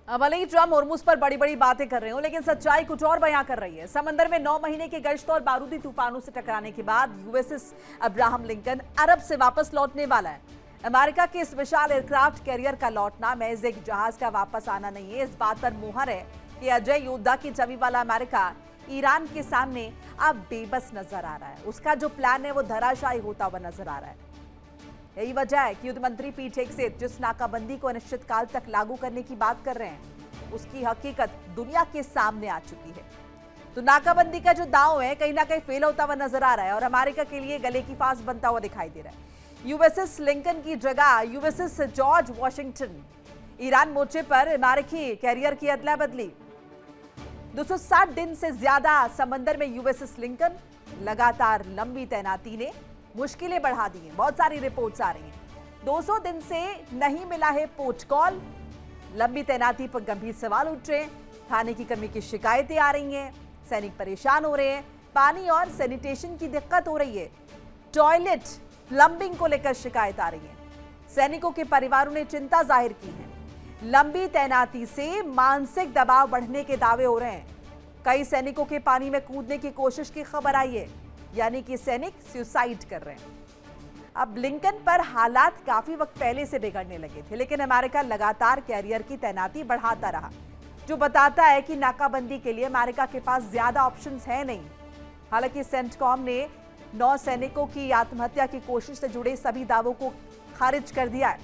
भले ही ट्रम्प होर्मुज पर बड़ी बड़ी बातें कर रहे हो, लेकिन सच्चाई कुछ और बयां कर रही है। समंदर में 9 महीने की गश्त और बारूदी तूफानों से टकराने के बाद यूएसएस अब्राहम लिंकन अरब से वापस लौटने वाला है। अमेरिका के इस विशाल एयरक्राफ्ट कैरियर का लौटना महज एक जहाज का वापस आना नहीं है, इस बात पर मुहर है कि अजय योद्धा की छवि वाला अमेरिका ईरान के सामने अब बेबस नजर आ रहा है। उसका जो प्लान है वो धराशायी होता हुआ नजर आ रहा है। यही वजह है कि युद्ध मंत्री पीट हेगसेथ जिस नाकाबंदी को अनिश्चितकाल तक लागू करने की बात कर रहे हैं, उसकी हकीकत दुनिया के सामने आ चुकी है। तो नाकाबंदी का जो दांव है कहीं ना कहीं फेल होता हुआ नजर आ रहा है और अमेरिका के लिए गले की फांस बनता हुआ दिखाई दे रहा है। यूएसएस लिंकन की जगह यूएसएस जॉर्ज वॉशिंगटन। ईरान मोर्चे पर अमेरिकी कैरियर की अदला बदली। 260 दिन से ज्यादा समंदर में यूएसएस लिंकन। लगातार लंबी तैनाती ने मुश्किलें बढ़ा दी हैं। बहुत सारी रिपोर्ट्स आ रही हैं। 200 दिन से नहीं मिला है पोर्ट कॉल। लंबी तैनाती पर गंभीर सवाल उठ रहे हैं। खाने की कमी की शिकायतें आ रही हैं। सैनिक परेशान हो रहे हैं। पानी और सैनिटेशन की दिक्कत हो रही है। टॉयलेट प्लम्बिंग को लेकर शिकायत आ रही है। सैनिकों के परिवारों ने चिंता जाहिर की है। लंबी तैनाती से मानसिक दबाव बढ़ने के दावे हो रहे हैं। कई सैनिकों के पानी में कूदने की कोशिश की खबर आई है, यानी कि सैनिक सुसाइड कर रहे हैं। अब लिंकन पर हालात काफी वक्त पहले से बिगड़ने लगे थे, लेकिन अमेरिका लगातार कैरियर की तैनाती बढ़ाता रहा, जो बताता है कि नाकाबंदी के लिए अमेरिका के पास ज्यादा ऑप्शंस है नहीं। हालांकि सेंटकॉम ने 9 सैनिकों की आत्महत्या की कोशिश से जुड़े सभी दावों को खारिज कर दिया है।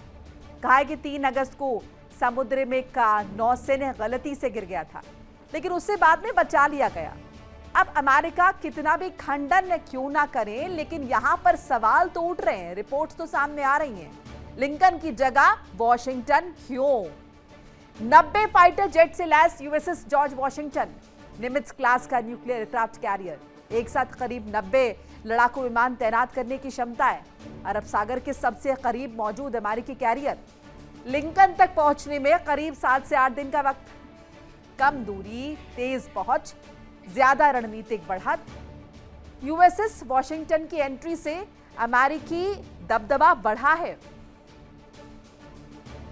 कहा है कि 3 अगस्त को समुद्र में का नौसैन्य गलती से गिर गया था, लेकिन उससे बाद में बचा लिया गया। अब अमेरिका कितना भी खंडन क्यों ना करे, लेकिन यहां पर सवाल तो उठ रहे हैं। रिपोर्ट्स तो सामने आ रही हैं। लिंकन की जगह वॉशिंगटन क्यों? 90 फाइटर जेट से लैस USS George Washington, Nimitz class का न्यूक्लियर एयरक्राफ्ट कैरियर, एक साथ करीब 90 लड़ाकू विमान तैनात करने की क्षमता है। अरब सागर के सबसे करीब मौजूद अमेरिकी कैरियर। लिंकन तक पहुंचने में करीब 7 से 8 दिन का वक्त। कम दूरी, तेज पहुंच, ज्यादा रणनीतिक बढ़त। यूएसएस वॉशिंगटन की एंट्री से अमेरिकी दबदबा बढ़ा है।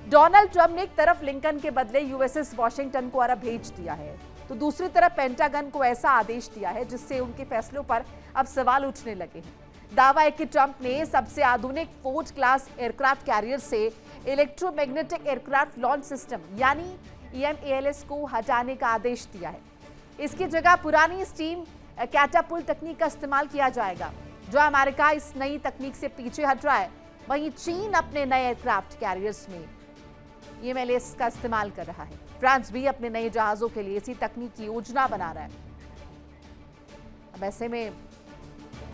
डोनाल्ड ट्रंप ने एक तरफ लिंकन के बदले यूएसएस वॉशिंगटन को अरब भेज दिया है, तो दूसरी तरफ पेंटागन को ऐसा आदेश दिया है जिससे उनके फैसलों पर अब सवाल उठने लगे हैं। दावा है कि ट्रंप ने सबसे आधुनिक फोर्ड क्लास एयरक्राफ्ट कैरियर से इलेक्ट्रोमैग्नेटिक एयरक्राफ्ट लॉन्च सिस्टम यानी EMALS को हटाने का आदेश दिया है। इसकी जगह पुरानी स्टीम कैटापुल्ट तकनीक का इस्तेमाल किया जाएगा। जो अमेरिका इस नई तकनीक से पीछे हट रहा है, वहीं चीन अपने नए एयरक्राफ्ट कैरियर्स में EMALS का इस्तेमाल कर रहा है। फ्रांस भी अपने नए जहाजों के लिए इसी तकनीक की योजना बना रहा है। अब ऐसे में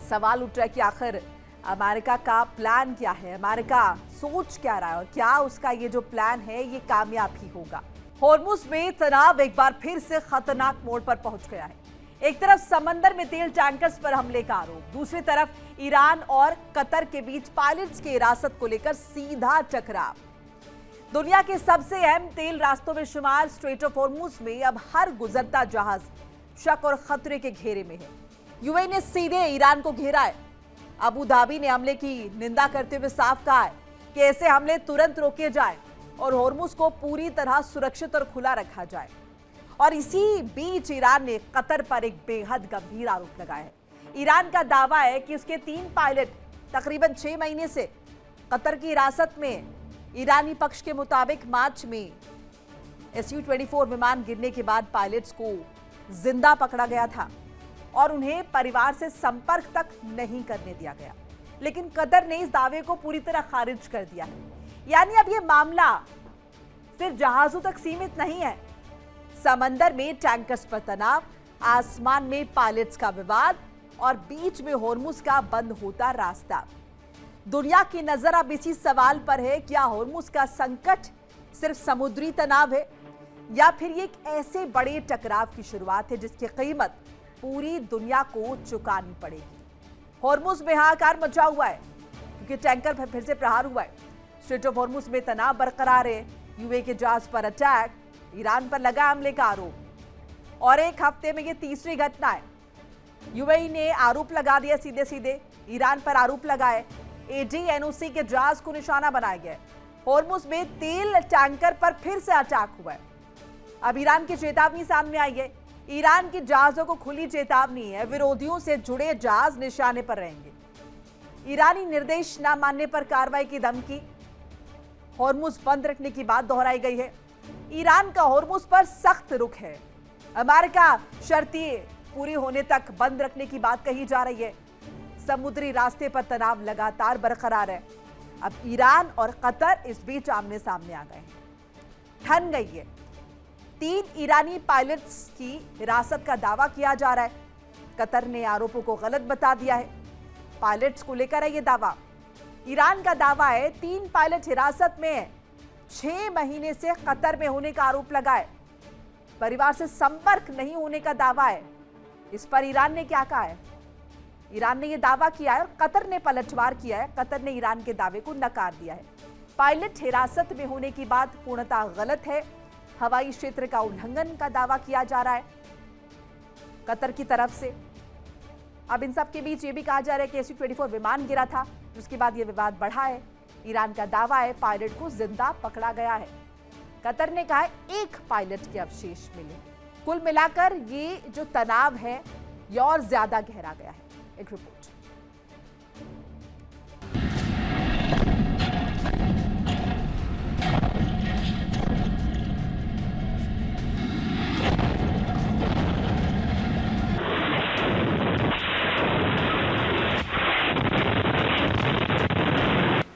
सवाल उठ रहा है कि आखिर अमेरिका का प्लान क्या है, अमेरिका सोच क्या रहा है और क्या उसका ये जो प्लान है ये कामयाब ही होगा। होर्मुज में तनाव एक बार फिर से खतरनाक मोड़ पर पहुंच गया है। एक तरफ समंदर में तेल टैंकर्स पर हमले का आरोप, दूसरी तरफ ईरान और कतर के बीच पायलट्स की हिरासत को लेकर सीधा टकराव। दुनिया के सबसे अहम तेल रास्तों में शुमार स्ट्रेट ऑफ होर्मुज में अब हर गुजरता जहाज शक और खतरे के घेरे में है। यूएई ने सीधे ईरान को घेरा है। अबू धाबी ने हमले की निंदा करते हुए साफ कहा है कि ऐसे हमले तुरंत रोके जाएं और होर्मुज को पूरी तरह सुरक्षित और खुला रखा जाए। और इसी बीच ईरान ने कतर पर एक बेहद गंभीर आरोप लगाया है। ईरान का दावा है कि उसके 3 पायलट तकरीबन 6 महीने से कतर की हिरासत में। ईरानी पक्ष के मुताबिक मार्च में Su-24 विमान गिरने के बाद पायलट्स को जिंदा पकड़ा गया था और उन्हें परिवार से संपर्क तक नहीं करने दिया गया, लेकिन कतर ने इस दावे को पूरी तरह खारिज कर दिया है। यानी अब यह मामला सिर्फ जहाजों तक सीमित नहीं है। समंदर में टैंकर्स पर तनाव, आसमान में पायलट्स का विवाद और बीच में होर्मुज का बंद होता रास्ता। दुनिया की नजर अब इसी सवाल पर है, क्या होर्मुज का संकट सिर्फ समुद्री तनाव है या फिर ये एक ऐसे बड़े टकराव की शुरुआत है जिसकी कीमत पूरी दुनिया को चुकानी पड़ेगी। होर्मुज में हाहाकार मचा हुआ है क्योंकि टैंकर पर फिर से प्रहार हुआ है। स्ट्रेट ऑफ होर्मुज में तनाव बरकरार है। यूएई के जहाज पर अटैक, ईरान पर लगा हमले का आरोप और एक हफ्ते में ये तीसरी घटना है। यूएई ने आरोप लगा दिया सीधे सीधे, ईरान पर आरोप लगाए। ADNOC के जहाज को निशाना बनाया गया। होर्मुज में तेल टैंकर पर फिर से अटैक हुआ है। अब ईरान की चेतावनी सामने आई है। ईरान के जहाजों को खुली चेतावनी है, विरोधियों से जुड़े जहाज निशाने पर रहेंगे। ईरानी निर्देश न मानने पर कार्रवाई की धमकी, हॉर्मुज बंद रखने की बात दोहराई गई है। ईरान का हॉर्मुज पर सख्त रुख है। अमेरिका शर्तें पूरी होने तक बंद रखने की बात कही जा रही है। समुद्री रास्ते पर तनाव लगातार बरकरार है। अब ईरान और कतर इस बीच आमने सामने आ गए हैं। ठन गई है। 3 ईरानी पायलट्स की हिरासत का दावा किया जा रहा है। कतर ने आरोपों को गलत बता दिया है। पायलट्स को लेकर है यह दावा। ईरान का दावा है 3 पायलट हिरासत में है। 6 महीने से कतर में होने का आरोप लगा है। परिवार से संपर्क नहीं होने का दावा है। इस पर ईरान ने क्या कहा है? ईरान ने यह दावा किया है और कतर ने पलटवार किया है। कतर ने ईरान के दावे को नकार दिया है। पायलट हिरासत में होने की बात पूर्णतः गलत है। हवाई क्षेत्र का उल्लंघन का दावा किया जा रहा है कतर की तरफ से। अब इन सब के बीच ये भी कहा जा रहा है कि SU-24 विमान गिरा था, जिसके बाद यह विवाद बढ़ा है। ईरान का दावा है पायलट को जिंदा पकड़ा गया है। कतर ने कहा है 1 पायलट के अवशेष मिले। कुल मिलाकर ये जो तनाव है ये और ज्यादा गहरा गया है। एक रिपोर्ट।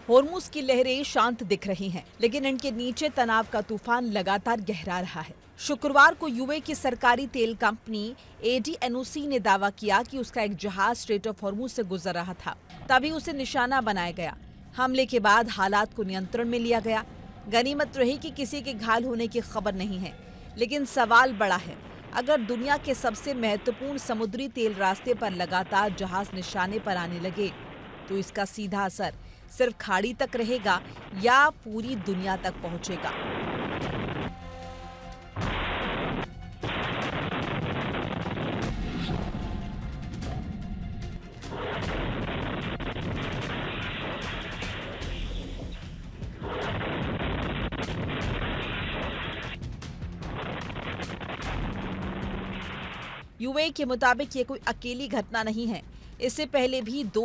हॉर्मुज की लहरें शांत दिख रही हैं, लेकिन इनके नीचे तनाव का तूफान लगातार गहरा रहा है। शुक्रवार को यूएई की सरकारी तेल कंपनी ADNOC ने दावा किया कि उसका एक जहाज स्ट्रेट ऑफ हॉर्मुज से गुजर रहा था, तभी उसे निशाना बनाया गया। हमले के बाद हालात को नियंत्रण में लिया गया। गनीमत रही कि किसी के घायल होने की खबर नहीं है, लेकिन सवाल बड़ा है। अगर दुनिया के सबसे महत्वपूर्ण समुद्री तेल रास्ते पर लगातार जहाज निशाने पर आने लगे तो इसका सीधा असर सिर्फ खाड़ी तक रहेगा या पूरी दुनिया तक पहुंचेगा। यूएई के मुताबिक ये कोई अकेली घटना नहीं है। इससे पहले भी 2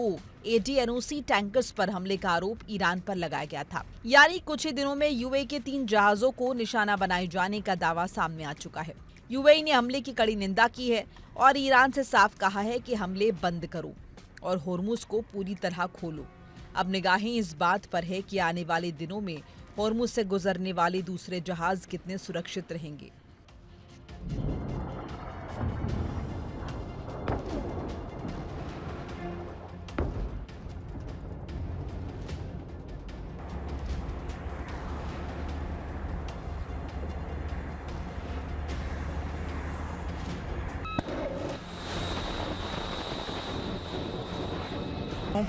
ADNOC टैंकर्स पर हमले का आरोप ईरान पर लगाया गया था। यानी कुछ ही दिनों में यूएई के 3 जहाजों को निशाना बनाए जाने का दावा सामने आ चुका है। यूएई ने हमले की कड़ी निंदा की है और ईरान से साफ कहा है कि हमले बंद करो और हॉर्मुज को पूरी तरह खोलो। अब निगाहें इस बात पर है कि आने वाले दिनों में हॉर्मुज से गुजरने वाले दूसरे जहाज कितने सुरक्षित रहेंगे।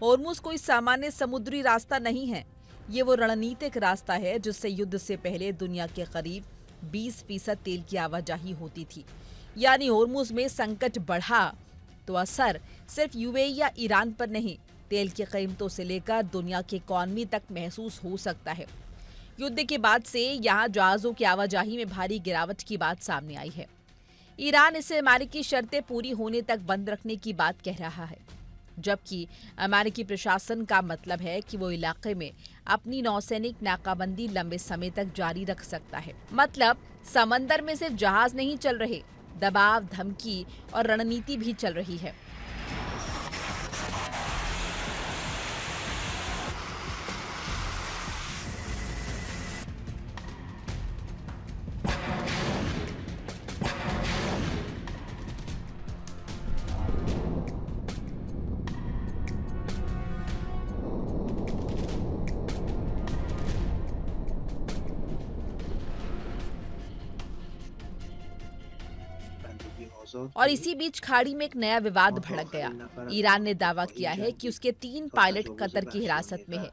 हॉर्मुज कोई सामान्य समुद्री रास्ता नहीं है। ये वो रणनीतिक रास्ता है जिससे युद्ध से पहले दुनिया के करीब 20% तेल की आवाजाही होती थी। यानी हॉर्मुज में संकट बढ़ा तो असर सिर्फ यूएई या ईरान पर नहीं, तेल की कीमतों से लेकर दुनिया की इकॉनमी तक महसूस हो सकता है। युद्ध के बाद से यहाँ जहाजों की आवाजाही में भारी गिरावट की बात सामने आई है। ईरान इसे अमेरिकी शर्तें पूरी होने तक बंद रखने की बात कह रहा है, जबकि अमेरिकी प्रशासन का मतलब है कि वो इलाके में अपनी नौसैनिक नाकाबंदी लंबे समय तक जारी रख सकता है। मतलब समंदर में सिर्फ जहाज नहीं चल रहे, दबाव, धमकी और रणनीति भी चल रही है। और इसी बीच खाड़ी में एक नया विवाद भड़क गया। ईरान ने दावा किया है कि उसके 3 पायलट कतर की हिरासत में है।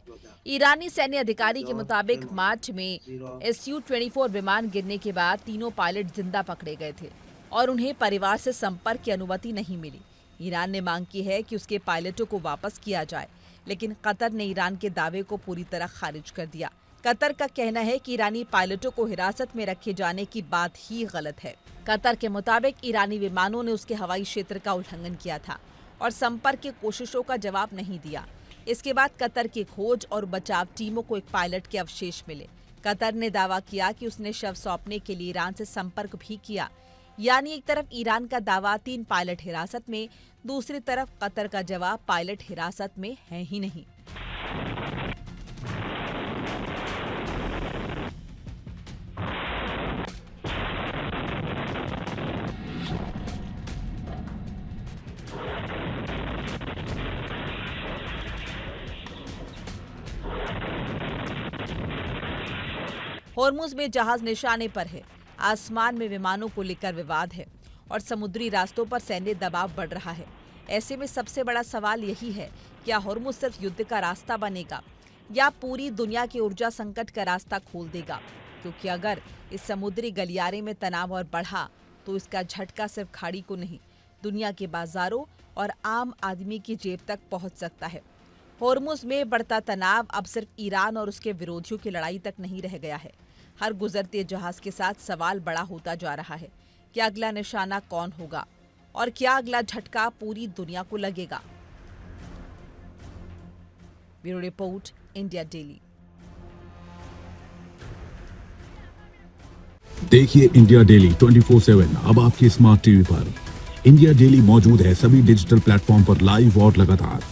ईरानी सैन्य अधिकारी के मुताबिक मार्च में SU-24 विमान गिरने के बाद तीनों पायलट जिंदा पकड़े गए थे और उन्हें परिवार से संपर्क की अनुमति नहीं मिली। ईरान ने मांग की है कि उसके पायलटों को वापस किया जाए, लेकिन कतर ने ईरान के दावे को पूरी तरह खारिज कर दिया। कतर का कहना है कि ईरानी पायलटों को हिरासत में रखे जाने की बात ही गलत है। कतर के मुताबिक ईरानी विमानों ने उसके हवाई क्षेत्र का उल्लंघन किया था और संपर्क की कोशिशों का जवाब नहीं दिया। इसके बाद कतर की खोज और बचाव टीमों को एक पायलट के अवशेष मिले। कतर ने दावा किया कि उसने शव सौंपने के लिए ईरान से संपर्क भी किया। यानी एक तरफ ईरान का दावा 3 पायलट हिरासत में, दूसरी तरफ कतर का जवाब पायलट हिरासत में है ही नहीं। होर्मुज में जहाज निशाने पर है, आसमान में विमानों को लेकर विवाद है और समुद्री रास्तों पर सैन्य दबाव बढ़ रहा है। ऐसे में सबसे बड़ा सवाल यही है, क्या होर्मुज सिर्फ युद्ध का रास्ता बनेगा या पूरी दुनिया के ऊर्जा संकट का रास्ता खोल देगा? क्योंकि अगर इस समुद्री गलियारे में तनाव और बढ़ा तो इसका झटका सिर्फ खाड़ी को नहीं, दुनिया के बाजारों और आम आदमी की जेब तक पहुंच सकता है। होर्मुज में बढ़ता तनाव अब सिर्फ ईरान और उसके विरोधियों की लड़ाई तक नहीं रह गया है। हर गुजरते जहाज के साथ सवाल बड़ा होता जा रहा है कि अगला निशाना कौन होगा और क्या अगला झटका पूरी दुनिया को लगेगा। Bureau report, India daily. देखिए इंडिया डेली 24/7 अब आपके स्मार्ट टीवी पर। इंडिया डेली मौजूद है सभी डिजिटल प्लेटफॉर्म पर लाइव और लगातार।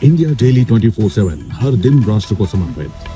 इंडिया डेली 24/7 हर दिन राष्ट्र को समर्पित।